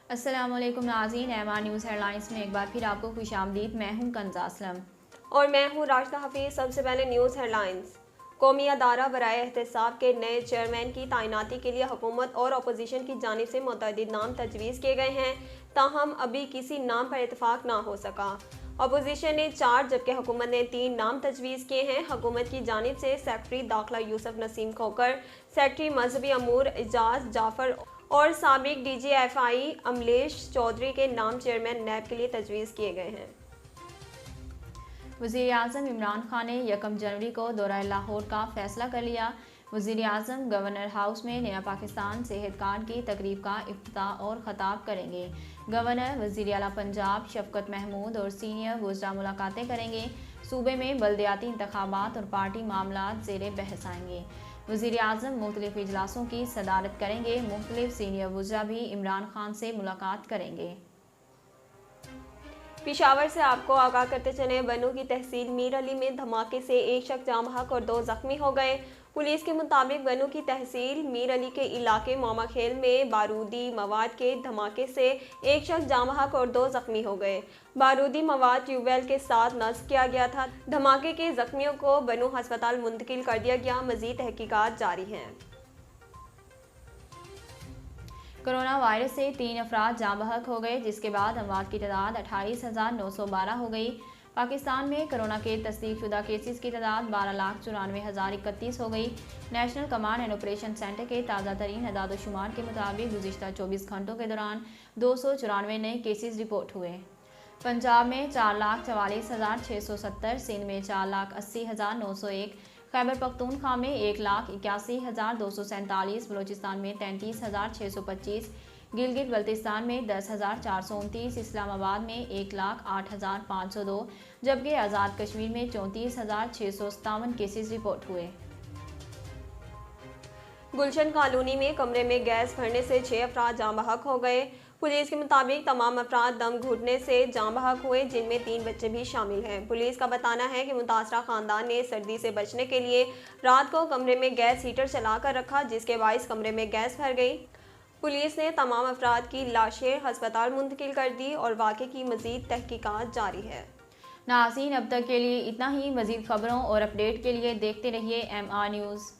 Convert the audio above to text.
अस्सलाम वालेकुम नाज़रीन, एमआर न्यूज़ हेडलाइंस में एक बार फिर आपको खुश आमदीद। मैं हूं कंज़ा असलम और मैं हूँ राशिदा हफीज़। सबसे पहले न्यूज़ हेडलाइंस। कौमी अदारा बराए एहतसाब के नए चेयरमैन की तैनाती के लिए हुकूमत और अपोजिशन की जानिब से मुतअद्दिद नाम तजवीज़ किए गए हैं, ताहम अभी किसी नाम पर इतफाक ना हो सका। अपोजिशन ने 4 जबकि हुकूमत ने 3 नाम तजवीज़ किए हैं। हुकूमत की जानिब से सेक्रेटरी दाखिला यूसुफ नसीम खोकर, सेक्रेटरी मजहबी अमूर एजाज जाफर और साबिक DGFI अमलेश चौधरी के नाम चेयरमैन नैब के लिए तजवीज़ किए गए हैं। वज़ीर-ए-आज़म इमरान खान ने 1 जनवरी को दौरा लाहौर का फैसला कर लिया। वज़ीर-ए-आज़म गवर्नर हाउस में नया पाकिस्तान सेहत कार्ड की तकरीब का इफ्तिताह और खताब करेंगे। गवर्नर, वज़ीर आला पंजाब शफकत महमूद और सीनियर वज़रा मुलाकातें करेंगे। सूबे में बल्दियाती इंतखाबात और पार्टी मामलात ज़ेरे बहस आएंगे। वज़ीर-ए-आज़म मुख्तलिफ इजलासों की सदारत करेंगे। मुख्तलिफ सीनियर वज़रा भी इमरान खान से मुलाकात करेंगे। पिशावर से आपको आगाह करते चले, बनू की तहसील मीर अली में धमाके से एक शख्स जाँ बहक और 2 जख्मी हो गए। पुलिस के मुताबिक बनू की तहसील मीर अली के इलाके मोमा खेल में बारूदी मवाद के धमाके से एक शख्स जाँ बहक और 2 जख्मी हो गए। बारूदी मवाद ट्यूबवेल के साथ नस्ब किया गया था। धमाके के जख्मियों को बनू हस्पताल मुंतकिल कर दिया गया। मजीद तहकीकात जारी हैं। कोरोना वायरस से 3 अफराद जाँ बहक हो गए, जिसके बाद अमवात की तादाद 28,912 हो गई। पाकिस्तान में कोरोना के तस्दीक शुदा केसेस की तादाद 12,94,031 हो गई। National command and operation centre के ताज़ा तरीन अदाद-ओ-शुमार के मुताबिक गुज़िश्ता 24 घंटों के दौरान 294 नए केसेस रिपोर्ट हुए। पंजाब में 4,44,670, सिंध में 4,80,901, खैबर पख्तूनख्वा में 1,81,247, बलोचिस्तान में 33,625, गिलगित बल्तिस्तान में 10,429, इस्लामाबाद में 1,08,502, जबकि आज़ाद कश्मीर में 34,657 केसेस रिपोर्ट हुए। गुलशन कॉलोनी में कमरे में गैस भरने से 6 अफराद जाँ बहक हो गए। पुलिस के मुताबिक तमाम अफराद दम घुटने से जाँ बहक हुए, जिनमें 3 बच्चे भी शामिल हैं। पुलिस का बताना है कि मुतासरा खानदान ने सर्दी से बचने के लिए रात को कमरे में गैस हीटर चलाकर रखा, जिसके बाइस कमरे में गैस भर गई। पुलिस ने तमाम अफराद की लाशें हस्पताल मुंतकिल कर दी और वाक़े की मज़ीद तहकीकात जारी है। नाज़रीन, अब तक के लिए इतना ही। मज़ीद खबरों और अपडेट के लिए देखते रहिए MR न्यूज़।